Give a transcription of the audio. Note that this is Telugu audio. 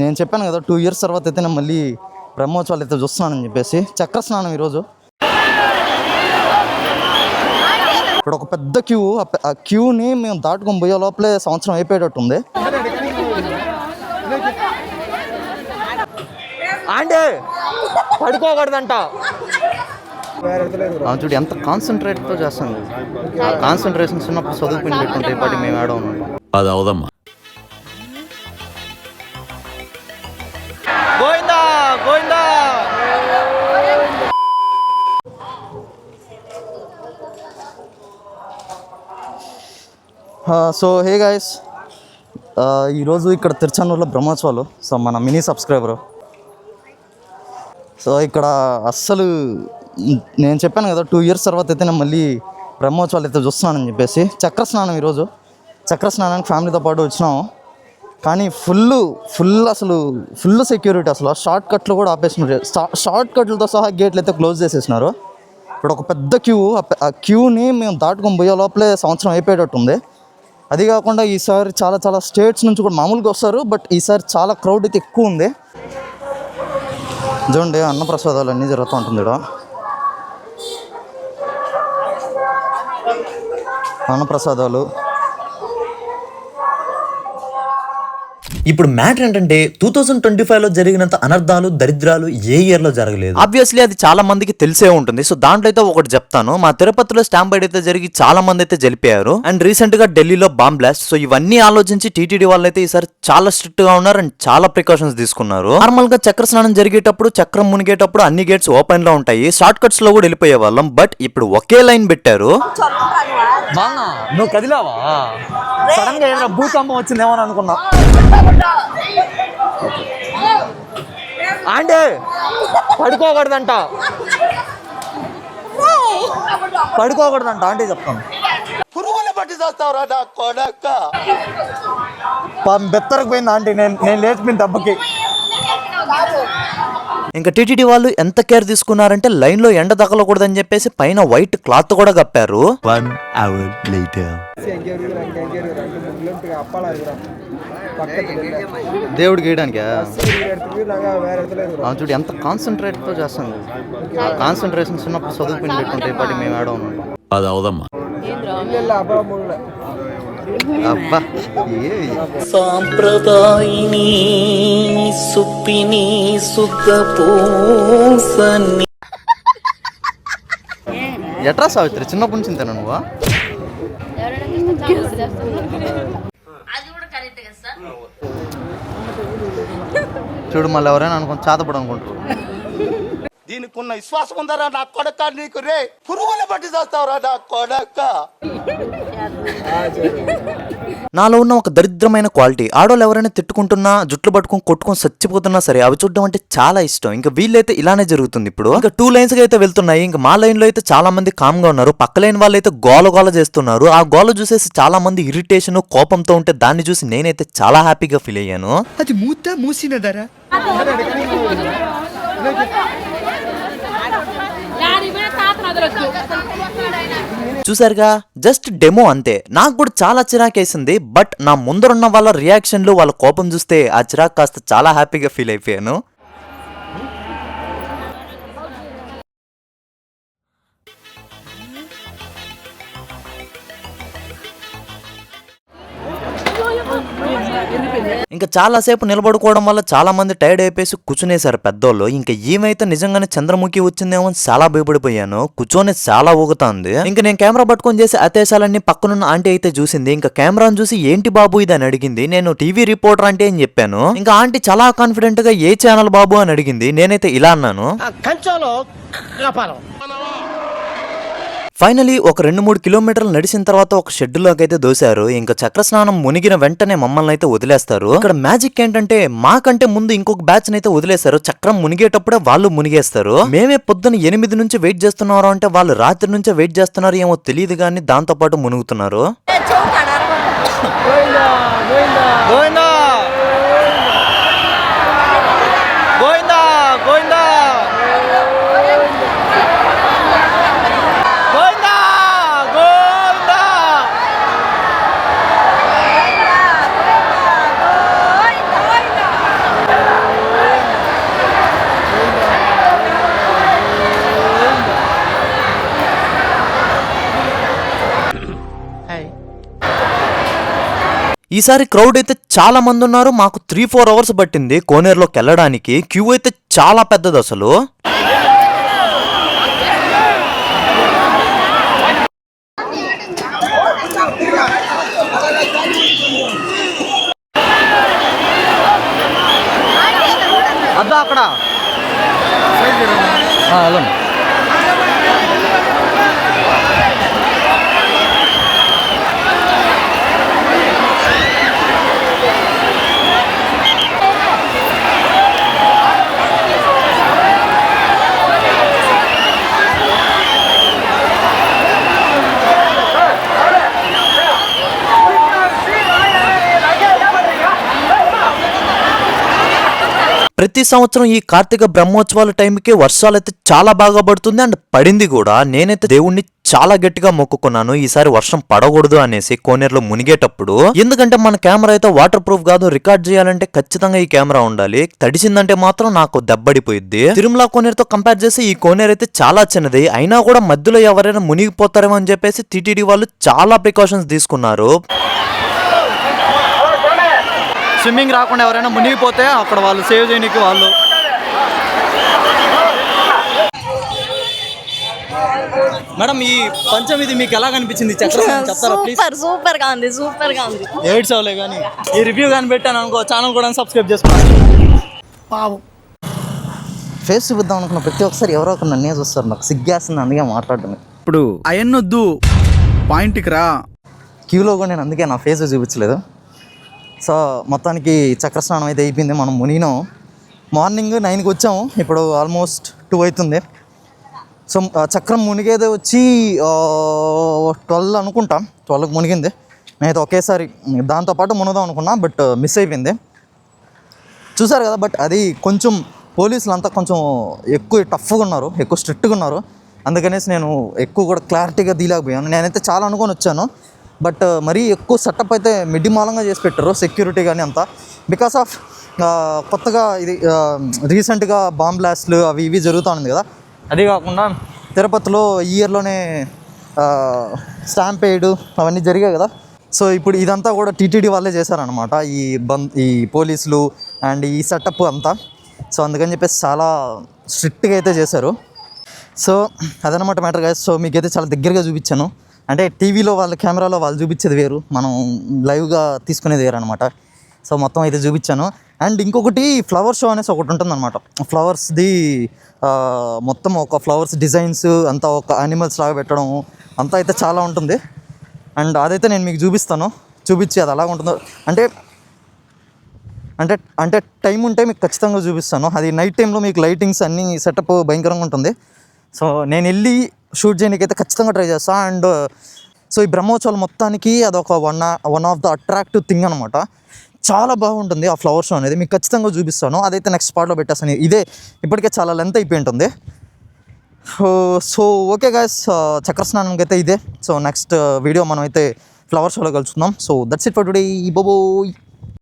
నేను చెప్పాను కదా 2 years తర్వాత అయితే నేను మళ్ళీ బ్రహ్మోత్సవాలు అయితే చూస్తున్నానని చెప్పేసి చక్ర స్నానం ఈరోజు. ఇప్పుడు ఒక పెద్ద క్యూ, ఆ క్యూని మేము దాటుకొని పోయే లోపలే సంవత్సరం అయిపోయేటట్టు ఉంది. అంటే పడుకోకూడదంట. చూడు ఎంత కాన్సన్ట్రేట్తో చేస్తాను. కాన్సన్ట్రేషన్స్ ఉన్నప్పుడు చదువుకుని పెట్టుకుంటే ఇప్పటి మేము ఆడ ఉన్నాం. అది అవుదమ్మా. Govinda Govinda. So hey guys, ఈరోజు ఇక్కడ తిరుచానూరులో బ్రహ్మోత్సవాలు. సో మన మినీ సబ్స్క్రైబరు. సో ఇక్కడ అస్సలు నేను చెప్పాను కదా 2 years తర్వాత అయితే నేను మళ్ళీ బ్రహ్మోత్సవాలు అయితే చూస్తున్నానని చెప్పేసి చక్ర స్నానం ఈరోజు. చక్ర స్నానానికి ఫ్యామిలీతో పాటు వచ్చినాము. కానీ అసలు ఫుల్ సెక్యూరిటీ. అసలు షార్ట్ కట్లు కూడా ఆపేసినారు. షార్ట్ కట్లతో సహా గేట్లు అయితే క్లోజ్ చేసేసినారు. ఇప్పుడు ఒక పెద్ద క్యూ, ఆ క్యూని మేము దాటుకొని పోయే లోపలే సంవత్సరం అయిపోయేటట్టు ఉంది. అది కాకుండా ఈసారి చాలా స్టేట్స్ నుంచి కూడా మామూలుగా వస్తారు, బట్ ఈసారి చాలా క్రౌడ్ అయితే ఎక్కువ ఉంది. చూడండి అన్నప్రసాదాలు అన్నీ జరుగుతూ ఉంటుంది ఇక్కడ. అన్నప్రసాదాలు. ఇప్పుడు మ్యాటర్ ఏంటంటే 2025లో జరిగినంత అనర్థాలు దరిద్రాలు ఏ ఇయర్ లో జరగలేదు. ఆబ్వియస్లీ అది చాలా మందికి తెలిసే ఉంటుంది. సో దాంట్లో అయితే ఒకటి చెప్తాను. మా తిరుపతిలో స్టాంపైడ్ అయితే జరిగి చాలా మంది అయితే జరిపారు. అండ్ రీసెంట్ గా ఢిల్లీలో బాంబ్ బ్లాస్ట్. సో ఇవన్నీ ఆలోచించి టీటీడీ వాళ్ళు అయితే ఈసారి చాలా స్ట్రిక్ట్ గా ఉన్నారు అండ్ చాలా ప్రికాషన్స్ తీసుకున్నారు. నార్మల్ గా చక్ర స్నానం జరిగేటప్పుడు, చక్రం మునిగేటప్పుడు అన్ని గేట్స్ ఓపెన్ లో ఉంటాయి. షార్ట్ కట్స్ లో కూడా వెళ్ళిపోయే వాళ్ళం. బట్ ఇప్పుడు ఒకే లైన్ పెట్టారు. నువ్వు కదిలావా? సడన్ గా ఏమైనా భూకంపం వచ్చిందేమో అనుకున్నా. అంటే పడుకోకూడదంట అంటే చెప్తాను. పురుగులు పట్టి చేస్తావురా నా కొడక. బెత్తరకు పోయింది ఆంటీ. నేను లేచిపోయిన దెబ్బకి. ఇంకా టీటీడీ వాళ్ళు ఎంత కేర్ తీసుకున్నారంటే లైన్ లో ఎండ తగలకూడదని చెప్పేసి పైన వైట్ క్లాత్ కూడా కప్పారు. 1 hour later. దేవుడికి వేయడానికి చూడు ఎంత కాన్సన్ట్రేట్తో చేస్తాను. కాన్సన్ట్రేషన్స్ ఉన్నప్పుడు చదువుకుని పెట్టుకుంటే ఇప్పటి మేము ఆడ ఉన్నాం. అది అవుదమ్మా. అబ్బా సాంప్రదాయిని సుప్పిని సుఖపూసని. ఎట్రా సావిత్రి చిన్నప్పటి నుంచి తిన్నా నువ్వు? చూడు మళ్ళీ ఎవరైనా అనుకుని చాతపడు అనుకుంటారు. దీనికి ఉన్న విశ్వాసం ఉందరా నా కొడక. నీకు రే పురుగులు పట్టి చేస్తావురా నా కొడక. నాలో ఉన్న ఒక దరిద్రమైన క్వాలిటీ, ఆడోళ్ళు ఎవరైనా తిట్టుకుంటున్నా, జుట్లు పట్టుకొని కొట్టుకొని చచ్చిపోతున్నా సరే అవి చూడడం అంటే చాలా ఇష్టం. ఇంకా వీళ్ళైతే ఇలానే జరుగుతుంది. ఇప్పుడు ఇంకా 2 lanes గా అయితే వెళ్తున్నాయి. ఇంకా మా లైన్ లో అయితే చాలా మంది కామ్ గా ఉన్నారు. పక్క లైన్ వాళ్ళు అయితే గోల చేస్తున్నారు. ఆ గోల చూసేసి చాలా మంది ఇరిటేషన్ కోపంతో ఉంటే దాన్ని చూసి నేనైతే చాలా హ్యాపీగా ఫీల్ అయ్యాను. అది మూసినదరా. చూసారుగా, జస్ట్ డెమో అంతే. నాకు కూడా చాలా చిరాకేసింది. బట్ నా ముందరున్న వాళ్ళ రియాక్షన్లు, వాళ్ళ కోపం చూస్తే ఆ చిరాకు కాస్త చాలా హ్యాపీగా ఫీల్ అయిపోయాను. ఇంకా చాలాసేపు నిలబడుకోవడం వల్ల చాలా మంది టైర్డ్ అయిపోయి కూర్చునేశారు పెద్దోళ్ళు. ఇంకా ఏమైతే నిజంగానే చంద్రముఖి వచ్చిందేమో అని చాలా భయపడిపోయాను. కూర్చొని చాలా ఊగుతాంది. ఇంకా నేను కెమెరా పట్టుకొని చేసి అతేశాలన్నీ పక్కనున్న ఆంటీ అయితే చూసింది. ఇంకా కెమెరాను చూసి ఏంటి బాబు ఇది అని అడిగింది. నేను టీవీ రిపోర్టర్ అంటే అని చెప్పాను. ఇంకా ఆంటీ చాలా కాన్ఫిడెంట్ గా ఏ ఛానల్ బాబు అని అడిగింది. నేనైతే ఇలా అన్నాను. ఫైనలీ ఒక 2-3 కిలోమీటర్లు నడిచిన తర్వాత ఒక షెడ్లోకి అయితే దోశారు. ఇంకా చక్ర స్నానం మునిగిన వెంటనే మమ్మల్ని అయితే వదిలేస్తారు. ఇక్కడ మ్యాజిక్ ఏంటంటే మాకంటే ముందు ఇంకొక బ్యాచ్ అయితే వదిలేస్తారు. చక్రం మునిగేటప్పుడే వాళ్ళు మునిగేస్తారు. మేమే పొద్దున 8 నుంచి వెయిట్ చేస్తున్నారు అంటే వాళ్ళు రాత్రి నుంచే వెయిట్ చేస్తున్నారు ఏమో తెలియదు కానీ దాంతో పాటు మునుగుతున్నారు. ఈసారి క్రౌడ్ అయితే చాలా మంది ఉన్నారు. మాకు 3-4 అవర్స్ పట్టింది కోనేరులోకి వెళ్ళడానికి. క్యూ అయితే చాలా పెద్దది అసలు. అద్దా అక్కడ వెళ్ళండి. ప్రతి సంవత్సరం ఈ కార్తీక బ్రహ్మోత్సవాల టైంకి వర్షాలు అయితే చాలా బాగా పడుతుంది అండ్ పడింది కూడా. నేనైతే దేవుణ్ణి చాలా గట్టిగా మొక్కుకున్నాను ఈసారి వర్షం పడకూడదు అనేసి కోనేరులో మునిగేటప్పుడు. ఎందుకంటే మన కెమెరా అయితే వాటర్ ప్రూఫ్ కాదు, రికార్డ్ చేయాలంటే ఖచ్చితంగా ఈ కెమెరా ఉండాలి. తడిసిందంటే మాత్రం నాకు దెబ్బడిపోయింది. తిరుమల కోనేరుతో కంపేర్ చేసి ఈ కోనేరు అయితే చాలా చిన్నది, అయినా కూడా మధ్యలో ఎవరైనా మునిగిపోతారేమో అని చెప్పేసి టీటీడీ వాళ్ళు చాలా ప్రికాషన్స్ తీసుకున్నారు. స్విమ్మింగ్ రాకుండా ఎవరైనా మునిగిపోతే అక్కడ వాళ్ళు సేవ్ చేయడానికి వాళ్ళు. మేడం ఈ పంచమిది మీకు ఎలా కనిపించింది చెప్తారా ప్లీజ్? సూపర్ గా ఉంది, సూపర్ గా ఉంది. ఏడ్చవలే కానీ ఈ రివ్యూ కానీ పెట్టాను అనుకో, ఛానల్ కూడా సబ్స్క్రైబ్ చేసుకోవాలి. ఫేస్ చూపిద్దాం అనుకున్న ప్రతి ఒక్కసారి ఎవరో ఒకరు నన్నే చూస్తారు, నాకు సిగ్గేస్తుంది అందుకే మాట్లాడడం. ఇప్పుడు అయన్నొద్దు, పాయింట్కి రా. క్యూలో కూడా నేను అందుకే నా ఫేస్ చూపించలేదు. సో మొత్తానికి చక్రస్నానం అయితే అయిపోయింది. మనం మునిగినాం. మార్నింగ్ 9కి వచ్చాము, ఇప్పుడు ఆల్మోస్ట్ 2 అవుతుంది. సో చక్రం మునిగేది వచ్చి 12 అనుకుంటా, 12కి మునిగింది. నేనైతే ఒకేసారి దాంతోపాటు మునుగుదాం అనుకున్నా, బట్ మిస్ అయిపోయింది. చూసారు కదా. బట్ అది కొంచెం పోలీసులు అంతా కొంచెం ఎక్కువ టఫ్గా ఉన్నారు, ఎక్కువ స్ట్రిక్ట్గా ఉన్నారు. అందుకనేసి నేను ఎక్కువ కూడా క్లారిటీగా తీయలేకపోయాను. నేనైతే చాలా అనుకొని వచ్చాను, బట్ మరీ ఎక్కువ సెటప్ అయితే మిడిమాలంగా చేసి పెట్టారు, సెక్యూరిటీ కానీ అంతా. బికాస్ ఆఫ్ కొత్తగా ఇది రీసెంట్గా బాంబ్ బ్లాస్ట్లు అవి ఇవి జరుగుతూ ఉంది కదా. అదే కాకుండా తిరుపతిలో ఈ ఇయర్లోనే స్టాంపేడ్ అవన్నీ జరిగాయి కదా. సో ఇప్పుడు ఇదంతా కూడా టీటీడీ వాళ్ళే చేశారనమాట, ఈ పోలీసులు అండ్ ఈ సెటప్ అంతా. సో అందుకని చెప్పేసి చాలా స్ట్రిక్ట్గా అయితే చేశారు. సో అదనమాట మ్యాటర్ గైస్. సో మీకైతే చాలా దగ్గరగా చూపించాను. అంటే టీవీలో వాళ్ళ కెమెరాలో వాళ్ళు చూపించేది వేరు, మనం లైవ్గా తీసుకునేది వేరు అనమాట. సో మొత్తం అయితే చూపించాను. అండ్ ఇంకొకటి ఫ్లవర్ షో అనేసి ఒకటి ఉంటుందన్నమాట. ఫ్లవర్స్ది మొత్తం ఒక ఫ్లవర్స్ డిజైన్స్ అంతా ఒక యానిమల్స్ లాగా పెట్టడం అంతా అయితే చాలా ఉంటుంది. అండ్ అదైతే నేను మీకు చూపిస్తాను, చూపించి అది అలాగ ఉంటుందో అంటే అంటే అంటే టైం ఉంటే మీకు ఖచ్చితంగా చూపిస్తాను. అది నైట్ టైంలో మీకు లైటింగ్స్ అన్నీ సెటప్ భయంకరంగా ఉంటుంది. సో నేను వెళ్ళి షూట్ చేయడానికి అయితే ఖచ్చితంగా ట్రై చేస్తాను. అండ్ సో ఈ బ్రహ్మోత్సవాలు మొత్తానికి అదొక one of the attractive thing అనమాట. చాలా బాగుంటుంది ఆ ఫ్లవర్ షో అనేది, మీకు ఖచ్చితంగా చూపిస్తాను. అదైతే నెక్స్ట్ స్పాట్లో పెట్టేస్తాను. ఇదే ఇప్పటికే చాలా లెంత్ అయిపోయి ఉంటుంది. సో ఓకే గాయస్, చక్రస్నానంకి అయితే ఇదే. సో నెక్స్ట్ వీడియో మనం అయితే ఫ్లవర్ షోలో కలుసుకుందాం. So that's it for today. Boy.